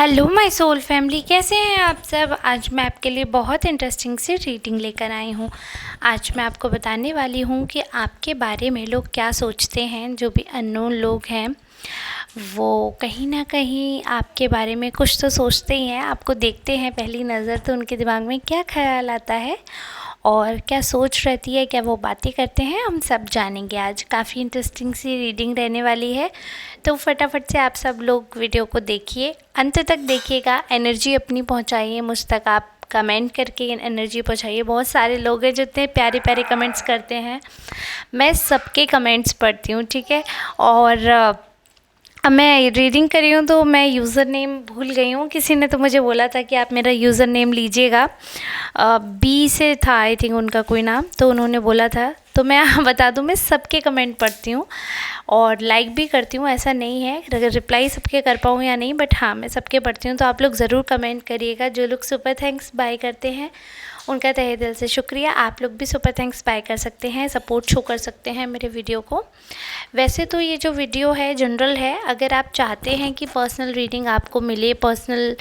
Hello my soul family, कैसे हैं आप सब। आज मैं आपके लिए बहुत इंटरेस्टिंग सी रीडिंग लेकर आई हूँ। आज मैं आपको बताने वाली हूँ कि आपके बारे में लोग क्या सोचते हैं। जो भी अननोन लोग हैं वो कहीं ना कहीं आपके बारे में कुछ तो सोचते ही हैं। आपको देखते हैं पहली नज़र तो उनके दिमाग में क्या ख्याल आता है और क्या सोच रहती है, क्या वो बातें करते हैं, हम सब जानेंगे। आज काफ़ी इंटरेस्टिंग सी रीडिंग रहने वाली है, तो फटाफट से आप सब लोग वीडियो को देखिए, अंत तक देखिएगा। एनर्जी अपनी पहुंचाइए मुझ तक, आप कमेंट करके एनर्जी पहुंचाइए। बहुत सारे लोग हैं जो इतने प्यारे प्यारे कमेंट्स करते हैं, मैं सबके कमेंट्स पढ़ती हूँ, ठीक है। और अब मैं रीडिंग कर रही हूँ तो मैं यूज़र नेम भूल गई हूँ। किसी ने तो मुझे बोला था कि आप मेरा यूज़र नेम लीजिएगा, बी से था आई थिंक उनका कोई नाम, तो उन्होंने बोला था। तो मैं बता दूँ, मैं सबके कमेंट पढ़ती हूँ और लाइक भी करती हूँ। ऐसा नहीं है अगर रिप्लाई सबके कर पाऊँ या नहीं, बट हाँ मैं सबके पढ़ती हूँ। तो आप लोग ज़रूर कमेंट करिएगा। जो लोग सुपर थैंक्स बाय करते हैं उनका तहे दिल से शुक्रिया। आप लोग भी सुपर थैंक्स बाय कर सकते हैं, सपोर्ट शो कर सकते हैं मेरे वीडियो को। वैसे तो ये जो वीडियो है जनरल है, अगर आप चाहते हैं कि पर्सनल रीडिंग आपको मिले, पर्सनल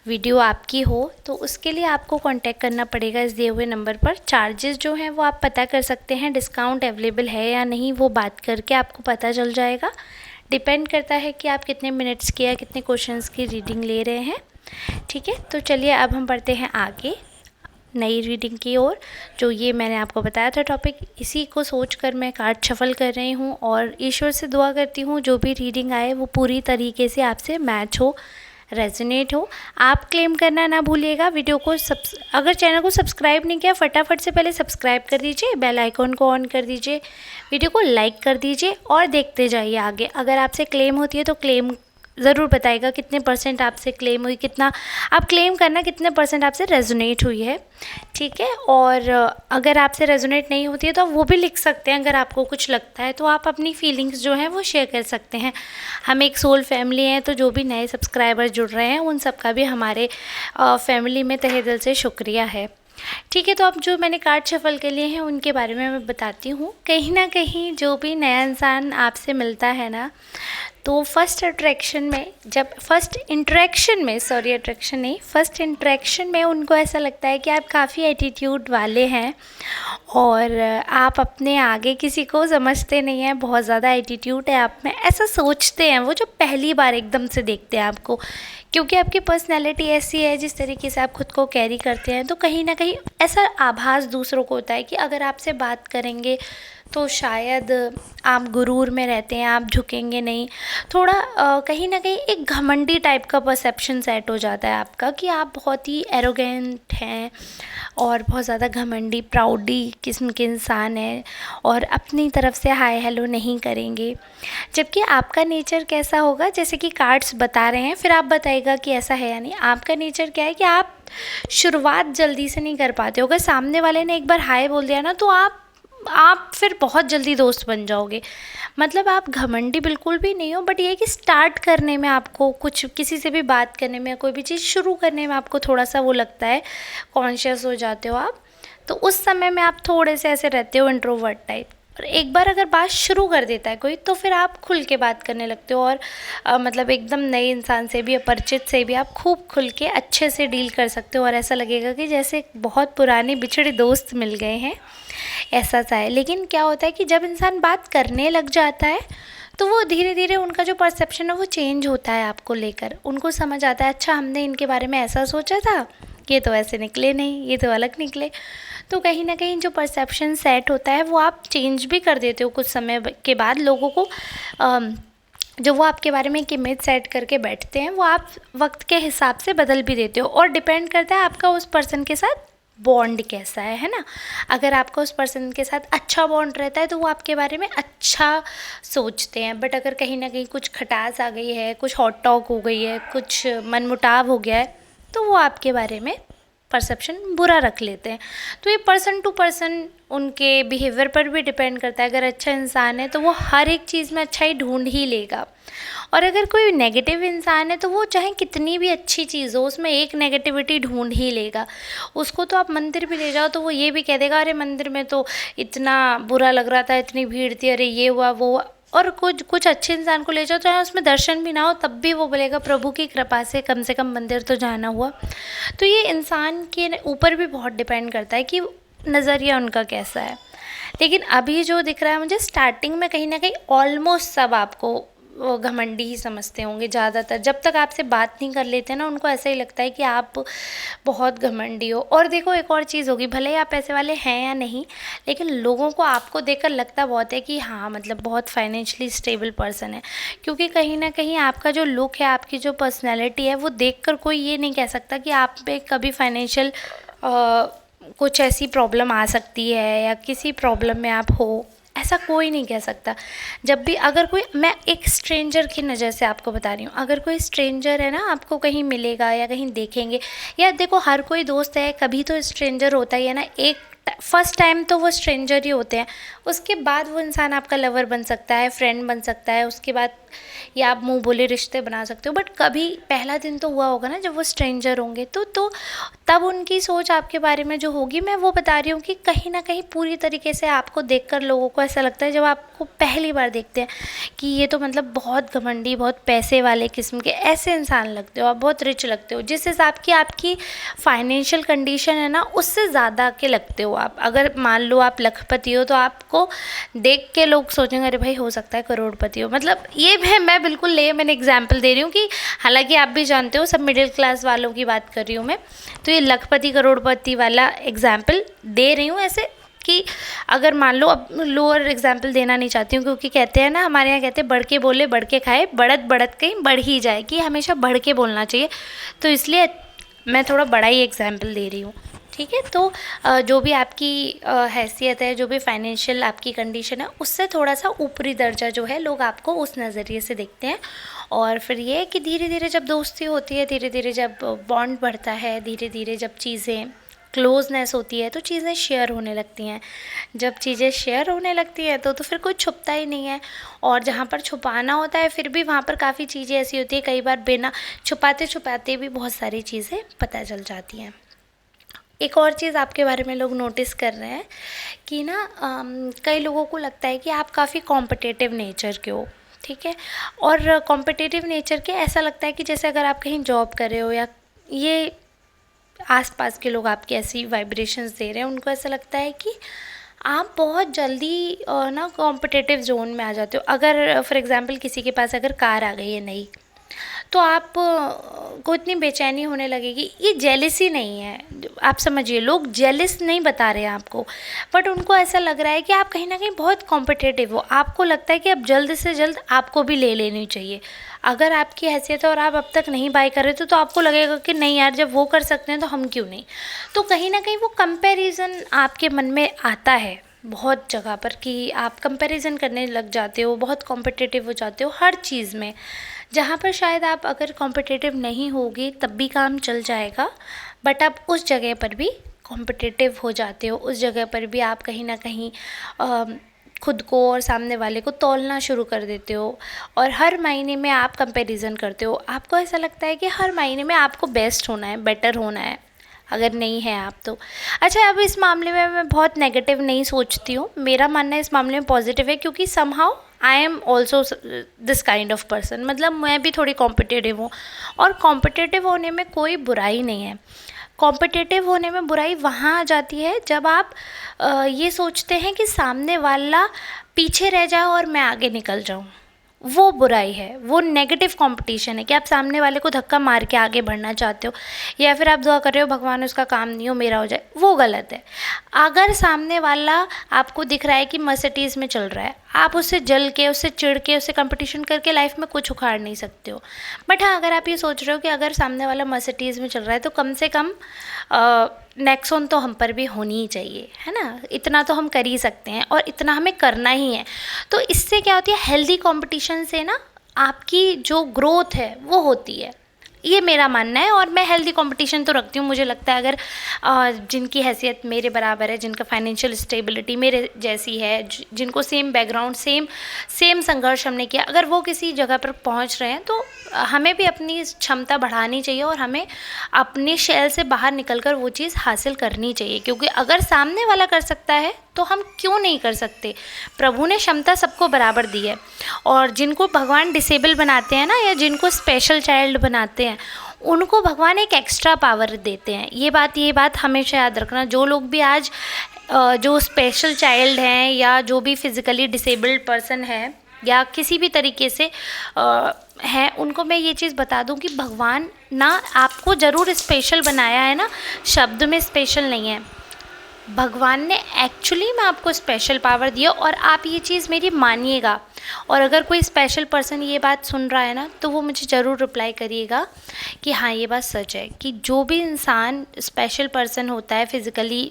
वीडियो आपकी हो, तो उसके लिए आपको कांटेक्ट करना पड़ेगा इस दिए हुए नंबर पर। चार्जेस जो हैं वो आप पता कर सकते हैं, डिस्काउंट अवेलेबल है या नहीं वो बात करके आपको पता चल जाएगा। डिपेंड करता है कि आप कितने मिनट्स की या कितने क्वेश्चंस की रीडिंग ले रहे हैं, ठीक है। तो चलिए अब हम बढ़ते हैं आगे नई रीडिंग की ओर। जो ये मैंने आपको बताया था टॉपिक, इसी को सोचकर मैं कार्ड शफल कर रही हूँ और ईश्वर से दुआ करती हूँ जो भी रीडिंग आए वो पूरी तरीके से आपसे मैच हो, रेजोनेट हो। आप क्लेम करना ना भूलिएगा। वीडियो को अगर चैनल को सब्सक्राइब नहीं किया, फटाफट से पहले सब्सक्राइब कर दीजिए, बेल आइकॉन को ऑन कर दीजिए, वीडियो को लाइक कर दीजिए और देखते जाइए आगे। अगर आपसे क्लेम होती है तो क्लेम ज़रूर बताइएगा कितने परसेंट आपसे क्लेम हुई, कितना आप क्लेम करना, कितने परसेंट आपसे रेजोनेट हुई है, ठीक है। और अगर आपसे रेजोनेट नहीं होती है तो आप वो भी लिख सकते हैं। अगर आपको कुछ लगता है तो आप अपनी फीलिंग्स जो हैं वो शेयर कर सकते हैं। हम एक सोल फैमिली हैं, तो जो भी नए सब्सक्राइबर जुड़ रहे हैं उन सब का भी हमारे फैमिली में तहे दिल से शुक्रिया है, ठीक है। तो अब जो मैंने कार्ड शफल के लिए हैं उनके बारे में मैं बताती हूँ। कहीं ना कहीं जो भी नया इंसान आपसे मिलता है ना, तो फर्स्ट इंटरेक्शन में उनको ऐसा लगता है कि आप काफ़ी एटीट्यूड वाले हैं और आप अपने आगे किसी को समझते नहीं हैं, बहुत ज़्यादा एटीट्यूड है आप में, ऐसा सोचते हैं वो जो पहली बार एकदम से देखते हैं आपको। क्योंकि आपकी पर्सनैलिटी ऐसी है, जिस तरीके से आप खुद को कैरी करते हैं, तो कहीं ना कहीं ऐसा आभास दूसरों को होता है कि अगर आपसे बात करेंगे तो शायद आप गुरूर में रहते हैं, आप झुकेंगे नहीं। थोड़ा कहीं ना कहीं एक घमंडी टाइप का परसेप्शन सेट हो जाता है आपका कि आप बहुत ही एरोगेंट हैं और बहुत ज़्यादा घमंडी प्राउडी किस्म के इंसान हैं और अपनी तरफ से हाय हेलो नहीं करेंगे। जबकि आपका नेचर कैसा होगा, जैसे कि कार्ड्स बता रहे हैं, फिर आप बताइएगा कि ऐसा है या नहीं। आपका नेचर क्या है कि आप शुरुआत जल्दी से नहीं कर पाते हो। अगर सामने वाले ने एक बार हाय बोल दिया ना, तो आप फिर बहुत जल्दी दोस्त बन जाओगे। मतलब आप घमंडी बिल्कुल भी नहीं हो, बट ये है कि स्टार्ट करने में आपको कुछ, किसी से भी बात करने में, कोई भी चीज़ शुरू करने में आपको थोड़ा सा वो लगता है, कॉन्शियस हो जाते हो आप। तो उस समय में आप थोड़े से ऐसे रहते हो इंट्रोवर्ट टाइप। और एक बार अगर बात शुरू कर देता है कोई, तो फिर आप खुल के बात करने लगते हो और मतलब एकदम नए इंसान से भी, अपरिचित से भी आप खूब खुल के अच्छे से डील कर सकते हो और ऐसा लगेगा कि जैसे बहुत पुराने बिछड़े दोस्त मिल गए हैं, ऐसा सा है। लेकिन क्या होता है कि जब इंसान बात करने लग जाता है तो वो धीरे धीरे उनका जो परसेप्शन है वो चेंज होता है आपको लेकर। उनको समझ आता है, अच्छा हमने इनके बारे में ऐसा सोचा था, ये तो ऐसे निकले नहीं, ये तो अलग निकले। तो कहीं ना कहीं जो परसेप्शन सेट होता है वो आप चेंज भी कर देते हो कुछ समय के बाद। लोगों को जो वो आपके बारे में एक इमेज सेट करके बैठते हैं, वो आप वक्त के हिसाब से बदल भी देते हो। और डिपेंड करता है आपका उस पर्सन के साथ बॉन्ड कैसा है ना। अगर आपका उस पर्सन के साथ अच्छा बॉन्ड रहता है तो वो आपके बारे में अच्छा सोचते हैं। बट अगर कहीं ना कहीं कुछ खटास आ गई है, कुछ हॉट टॉक हो गई है, कुछ मनमुटाव हो गया है, तो वो आपके बारे में परसेप्शन बुरा रख लेते हैं। तो ये पर्सन टू पर्सन उनके बिहेवियर पर भी डिपेंड करता है। अगर अच्छा इंसान है तो वो हर एक चीज़ में अच्छा ही ढूंढ ही लेगा, और अगर कोई नेगेटिव इंसान है तो वो चाहे कितनी भी अच्छी चीज़ हो उसमें एक नेगेटिविटी ढूंढ ही लेगा। उसको तो आप मंदिर भी ले जाओ तो वो ये भी कह देगा, अरे मंदिर में तो इतना बुरा लग रहा था, इतनी भीड़ थी, अरे ये हुआ वो हुआ। और कुछ कुछ अच्छे इंसान को ले जाओ चाहे उसमें दर्शन भी ना हो, तब भी वो बोलेगा प्रभु की कृपा से कम से कम मंदिर तो जाना हुआ। तो ये इंसान के ऊपर भी बहुत डिपेंड करता है कि नज़रिया उनका कैसा है। लेकिन अभी जो दिख रहा है मुझे, स्टार्टिंग में कहीं ना कहीं ऑलमोस्ट सब आपको वो घमंडी ही समझते होंगे ज़्यादातर। जब तक आपसे बात नहीं कर लेते ना, उनको ऐसा ही लगता है कि आप बहुत घमंडी हो। और देखो एक और चीज़ होगी, भले ही आप पैसे वाले हैं या नहीं, लेकिन लोगों को आपको देखकर लगता बहुत है कि हाँ मतलब बहुत फाइनेंशियली स्टेबल पर्सन है। क्योंकि कहीं ना कहीं आपका जो लुक है, आपकी जो पर्सनैलिटी है, वो देखकर कोई ये नहीं कह सकता कि आप पे कभी फाइनेंशियल कुछ ऐसी प्रॉब्लम आ सकती है या किसी प्रॉब्लम में आप हो, ऐसा कोई नहीं कह सकता। जब भी अगर कोई, मैं एक स्ट्रेंजर की नज़र से आपको बता रही हूँ, अगर कोई स्ट्रेंजर है ना आपको कहीं मिलेगा या कहीं देखेंगे, या देखो हर कोई दोस्त है, कभी तो स्ट्रेंजर होता ही है ना। एक फर्स्ट टाइम तो वो स्ट्रेंजर ही होते हैं, उसके बाद वो इंसान आपका लवर बन सकता है, फ्रेंड बन सकता है, उसके बाद या आप मुंह बोले रिश्ते बना सकते हो। बट कभी पहला दिन तो हुआ होगा ना जब वो स्ट्रेंजर होंगे, तो तब उनकी सोच आपके बारे में जो होगी, मैं वो बता रही हूँ कि कहीं ना कहीं पूरी तरीके से आपको देखकर लोगों को ऐसा लगता है, जब आपको पहली बार देखते हैं, कि ये तो मतलब बहुत घमंडी, बहुत पैसे वाले किस्म के ऐसे इंसान लगते हो, आप बहुत रिच लगते हो। जिस हिसाब की आपकी फाइनेंशियल कंडीशन है ना, उससे ज़्यादा के लगते हो आप। अगर मान लो आप लखपति हो, तो आपको देख के लोग सोचेंगे अरे भाई हो सकता है करोड़पति हो। मतलब ये मैं बिल्कुल मैंने एग्जांपल दे रही हूँ कि हालांकि आप भी जानते हो सब मिडिल क्लास वालों की बात कर रही हूँ मैं, तो ये लखपति करोड़पति वाला एग्जांपल दे रही हूँ ऐसे कि अगर मान लो, अब लोअर एग्जांपल देना नहीं चाहती हूँ, क्योंकि कहते हैं ना हमारे यहाँ कहते हैं बढ़ के बोले बढ़ के खाए, बढ़त बढ़त कहीं बढ़ ही जाए, कि हमेशा बढ़ के बोलना चाहिए। तो इसलिए मैं थोड़ा बड़ा ही एग्जांपल दे रही हूँ, ठीक है। तो जो भी आपकी हैसियत है, जो भी फाइनेंशियल आपकी कंडीशन है, उससे थोड़ा सा ऊपरी दर्जा जो है, लोग आपको उस नज़रिए से देखते हैं। और फिर ये है कि धीरे धीरे जब दोस्ती होती है, धीरे धीरे जब बॉन्ड बढ़ता है, धीरे धीरे जब चीज़ें क्लोजनेस होती है, तो चीज़ें शेयर होने लगती हैं। जब चीज़ें शेयर होने लगती हैं तो फिर कुछ छुपता ही नहीं है। और जहाँ पर छुपाना होता है, फिर भी वहाँ पर काफ़ी चीज़ें ऐसी होती है, कई बार बिना छुपाते छुपाते भी बहुत सारी चीज़ें पता चल जाती हैं। एक और चीज़ आपके बारे में लोग नोटिस कर रहे हैं कि ना कई लोगों को लगता है कि आप काफ़ी कॉम्पिटिटिव नेचर के हो, ठीक है। और कॉम्पिटिटिव नेचर के ऐसा लगता है कि जैसे अगर आप कहीं जॉब कर रहे हो, या ये आसपास के लोग आपकी ऐसी वाइब्रेशंस दे रहे हैं, उनको ऐसा लगता है कि आप बहुत जल्दी ना कॉम्पिटिटिव जोन में आ जाते हो। अगर फॉर एग्जांपल किसी के पास अगर कार आ गई है नई, तो आप को इतनी बेचैनी होने लगेगी। ये जेलिसी नहीं है, आप समझिए, लोग जेलिस नहीं बता रहे हैं आपको, बट उनको ऐसा लग रहा है कि आप कहीं ना कहीं बहुत कॉम्पिटिटिव हो। आपको लगता है कि अब जल्द से जल्द आपको भी ले लेनी चाहिए। अगर आपकी हैसियत है और आप अब तक नहीं बाय कर रहे थे, तो आपको लगेगा कि नहीं यार, जब वो कर सकते हैं तो हम क्यों नहीं। तो कहीं ना कहीं वो कंपैरिजन आपके मन में आता है बहुत जगह पर, कि आप कंपैरिजन करने लग जाते हो, बहुत कॉम्पिटिटिव हो जाते हो हर चीज़ में। जहाँ पर शायद आप अगर कॉम्पिटिटिव नहीं होगे तब भी काम चल जाएगा, बट आप उस जगह पर भी कॉम्पिटिटिव हो जाते हो। उस जगह पर भी आप कहीं ना कहीं खुद को और सामने वाले को तौलना शुरू कर देते हो, और हर महीने में आप कंपैरिजन करते हो। आपको ऐसा लगता है कि हर महीने में आपको बेस्ट होना है, बेटर होना है, अगर नहीं है आप तो। अच्छा, अब इस मामले में मैं बहुत नेगेटिव नहीं सोचती हूँ, मेरा मानना इस मामले में पॉजिटिव है, क्योंकि somehow I am also this kind of person. मतलब मैं भी थोड़ी कॉम्पिटिटिव हूँ, और कॉम्पिटिटिव होने में कोई बुराई नहीं है। कॉम्पिटिटिव होने में बुराई वहाँ आ जाती है जब आप ये सोचते हैं कि सामने वाला पीछे रह जाए और मैं आगे निकल जाऊँ। वो बुराई है, वो नेगेटिव कंपटीशन है, कि आप सामने वाले को धक्का मार के आगे बढ़ना चाहते हो, या फिर आप दुआ कर रहे हो भगवान उसका काम नहीं हो, मेरा हो जाए। वो गलत है। अगर सामने वाला आपको दिख रहा है कि मर्सिडीज़ में चल रहा है, आप उससे जल के, उससे चिढ़ के, उससे कंपटीशन करके लाइफ में कुछ उखाड़ नहीं सकते हो। बट हाँ, अगर आप ये सोच रहे हो कि अगर सामने वाला मर्सिडीज़ में चल रहा है, तो कम से कम नेक्सॉन तो हम पर भी होनी ही चाहिए, है ना। इतना तो हम कर ही सकते हैं, और इतना हमें करना ही है। तो इससे क्या होती है, हेल्दी कंपटीशन से ना आपकी जो ग्रोथ है वो होती है, ये मेरा मानना है। और मैं हेल्दी कंपटीशन तो रखती हूँ। मुझे लगता है अगर जिनकी हैसियत मेरे बराबर है, जिनका फाइनेंशियल स्टेबिलिटी मेरे जैसी है, जिनको सेम बैकग्राउंड, सेम संघर्ष हमने किया, अगर वो किसी जगह पर पहुँच रहे हैं, तो हमें भी अपनी क्षमता बढ़ानी चाहिए, और हमें अपने शेल से बाहर निकलकर वो चीज़ हासिल करनी चाहिए। क्योंकि अगर सामने वाला कर सकता है, तो तो हम क्यों नहीं कर सकते? प्रभु ने क्षमता सबको बराबर दी है, और जिनको भगवान डिसेबल बनाते हैं ना, या जिनको स्पेशल चाइल्ड बनाते हैं, उनको भगवान एक एक्स्ट्रा पावर देते हैं। ये बात हमेशा याद रखना। जो लोग भी आज जो स्पेशल चाइल्ड हैं, या जो भी फिज़िकली डिसेबल्ड पर्सन है, या किसी भी तरीके से हैं, उनको मैं ये चीज़ बता दूं कि भगवान ना आपको ज़रूर स्पेशल बनाया है ना, शब्द में स्पेशल नहीं है, भगवान ने एक्चुअली में आपको स्पेशल पावर दिया। और आप ये चीज़ मेरी मानिएगा, और अगर कोई स्पेशल पर्सन ये बात सुन रहा है ना, तो वो मुझे ज़रूर रिप्लाई करिएगा कि हाँ ये बात सच है, कि जो भी इंसान स्पेशल पर्सन होता है, फिज़िकली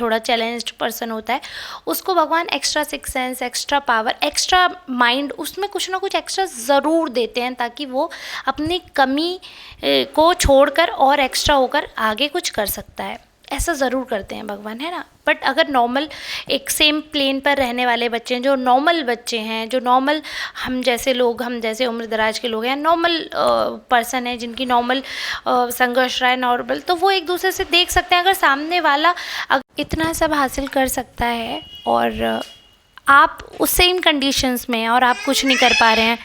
थोड़ा चैलेंज्ड पर्सन होता है, उसको भगवान extra six sense, extra power, extra mind, उसमें कुछ ना कुछ एक्स्ट्रा ज़रूर देते हैं, ताकि वो अपनी कमी को छोड़कर और एक्स्ट्रा होकर आगे कुछ कर सकता है। ऐसा ज़रूर करते हैं भगवान, है ना। बट अगर नॉर्मल एक सेम प्लेन पर रहने वाले बच्चे हैं, जो नॉर्मल बच्चे हैं, जो नॉर्मल हम जैसे लोग, हम जैसे उम्र दराज के लोग हैं, नॉर्मल पर्सन है, जिनकी नॉर्मल संघर्ष रहा है नॉर्मल, तो वो एक दूसरे से देख सकते हैं। अगर सामने वाला इतना सब हासिल कर सकता है और आप उस सेम कंडीशंस में हैं और आप कुछ नहीं कर पा रहे हैं,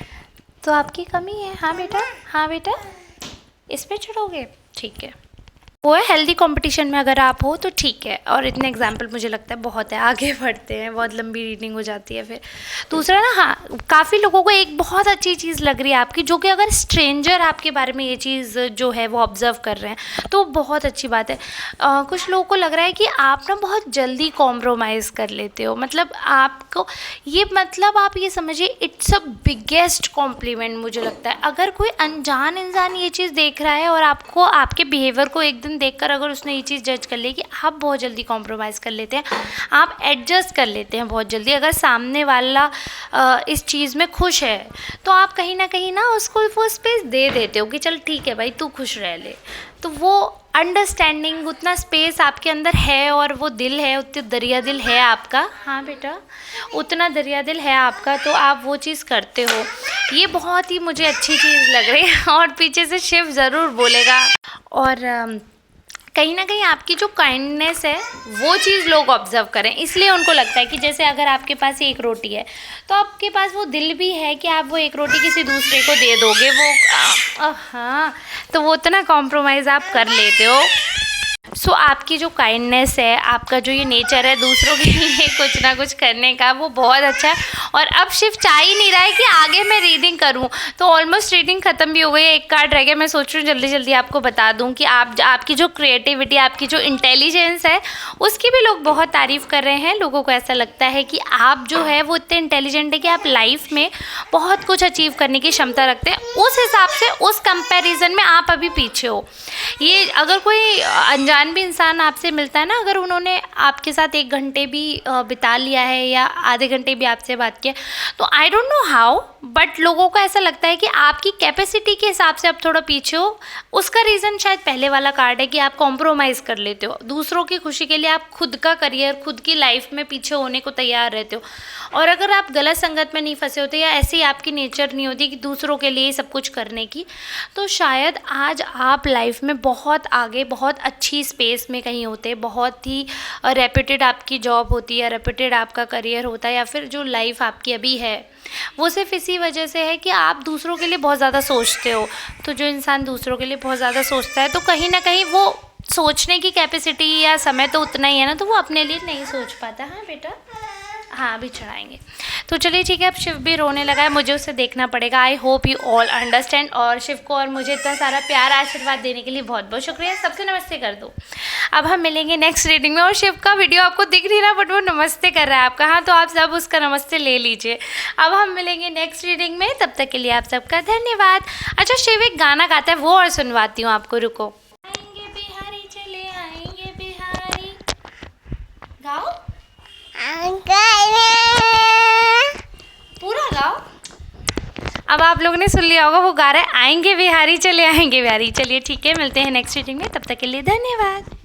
तो आपकी कमी है। हाँ बेटा, हाँ बेटा, इस पे चढ़ोगे, ठीक है। वो है हेल्दी कंपटीशन में अगर आप हो तो ठीक है। और इतने एग्जाम्पल मुझे लगता है बहुत है, आगे बढ़ते हैं, बहुत लंबी रीडिंग हो जाती है फिर। दूसरा ना, हाँ, काफ़ी लोगों को एक बहुत अच्छी चीज़ लग रही है आपकी, जो कि अगर स्ट्रेंजर आपके बारे में ये चीज़ जो है वो ऑब्ज़र्व कर रहे हैं तो बहुत अच्छी बात है। कुछ लोगों को लग रहा है कि आप ना बहुत जल्दी कॉम्प्रोमाइज़ कर लेते हो, मतलब आपको ये, मतलब आप ये समझिए इट्स अ बिगेस्ट कॉम्प्लीमेंट मुझे लगता है। अगर कोई अनजान इंसान ये चीज़ देख रहा है और आपको, आपके बिहेवियर को एकदम देखकर अगर उसने ये चीज़ जज कर ली कि आप बहुत जल्दी कॉम्प्रोमाइज़ कर लेते हैं, आप एडजस्ट कर लेते हैं बहुत जल्दी, अगर सामने वाला इस चीज़ में खुश है, तो आप कहीं ना उसको वो स्पेस दे देते हो कि चल ठीक है भाई, तू खुश रह ले। तो वो अंडरस्टैंडिंग, उतना स्पेस आपके अंदर है, और वो दिल है, उतना दरिया दिल है आपका। हाँ बेटा, उतना दरिया दिल है आपका, तो आप वो चीज़ करते हो। ये बहुत ही मुझे अच्छी चीज़ लग रही है। और पीछे से शिव ज़रूर बोलेगा। और कहीं ना कहीं आपकी जो काइंडनेस है वो चीज़ लोग ऑब्जर्व करें, इसलिए उनको लगता है कि जैसे अगर आपके पास एक रोटी है, तो आपके पास वो दिल भी है कि आप वो एक रोटी किसी दूसरे को दे दोगे, वो हाँ, तो वो उतना कॉम्प्रोमाइज़ आप कर लेते हो। सो आपकी जो काइंडनेस है, आपका जो ये नेचर है दूसरों के लिए कुछ ना कुछ करने का, वो बहुत अच्छा है। और अब शिव चाह ही नहीं रहा है कि आगे मैं रीडिंग करूं, तो ऑलमोस्ट रीडिंग ख़त्म भी हो गई है, एक कार्ड रह गया। मैं सोच रही हूँ जल्दी जल्दी आपको बता दूं कि आपकी जो क्रिएटिविटी, आपकी जो इंटेलिजेंस है, उसकी भी लोग बहुत तारीफ़ कर रहे हैं। लोगों को ऐसा लगता है कि आप जो है वो इतने इंटेलिजेंट है कि आप लाइफ में बहुत कुछ अचीव करने की क्षमता रखते हैं। उस हिसाब से, उस कंपैरिजन में आप अभी पीछे हो। ये अगर कोई अनजान भी इंसान आपसे मिलता है ना, अगर उन्होंने आपके साथ 1 घंटे भी बिता लिया है या आधे घंटे भी आपसे बात किया, तो I don't know how, but लोगों को ऐसा लगता है कि आपकी कैपेसिटी के हिसाब से आप थोड़ा पीछे हो। उसका रीज़न शायद पहले वाला कार्ड है कि आप कॉम्प्रोमाइज़ कर लेते हो। दूसरों की खुशी के लिए आप खुद का करियर, खुद की लाइफ में पीछे होने को तैयार रहते हो। और अगर आप गलत संगत में नहीं फंसे होते, या ऐसी आपकी नेचर नहीं होती कि दूसरों के लिए सब कुछ करने की, तो शायद आज आप लाइफ में बहुत आगे, बहुत अच्छी स्पेस में कहीं होते, बहुत ही रेप्यूटेड आपकी जॉब होती है, रेप्यूटेड आपका करियर होता है, या फिर जो लाइफ आपकी अभी है वो सिर्फ इसी वजह से है कि आप दूसरों के लिए बहुत ज़्यादा सोचते हो। तो जो इंसान दूसरों के लिए बहुत ज़्यादा सोचता है, तो कहीं ना कहीं वो सोचने की कैपेसिटी या समय तो उतना ही है ना, तो वो अपने लिए नहीं सोच पाता। हाँ बेटा, हाँ अभी चढ़ाएंगे। तो चलिए ठीक है, अब शिव भी रोने लगा है, मुझे उसे देखना पड़ेगा। I hope you all understand. और शिव को और मुझे इतना सारा प्यार, आशीर्वाद देने के लिए बहुत बहुत शुक्रिया। सबसे नमस्ते कर दो। अब हम मिलेंगे नेक्स्ट रीडिंग में। और शिव का वीडियो आपको दिख नहीं रहा, बट वो नमस्ते कर रहा है आपका, हाँ, तो आप सब उसका नमस्ते ले लीजिए। अब हम मिलेंगे नेक्स्ट रीडिंग में, तब तक के लिए आप सबका धन्यवाद। अच्छा, शिव एक गाना गाता है, वो और सुनवाती हूँ आपको, रुको। आएंगे बिहारी, चले आएंगे बिहारी, गाओ पूरा गाओ। अब आप लोगों ने सुन लिया होगा, वो गा रहा है आएंगे बिहारी, चले आएंगे बिहारी। चलिए ठीक है, मिलते हैं नेक्स्ट रीडिंग में, तब तक के लिए धन्यवाद।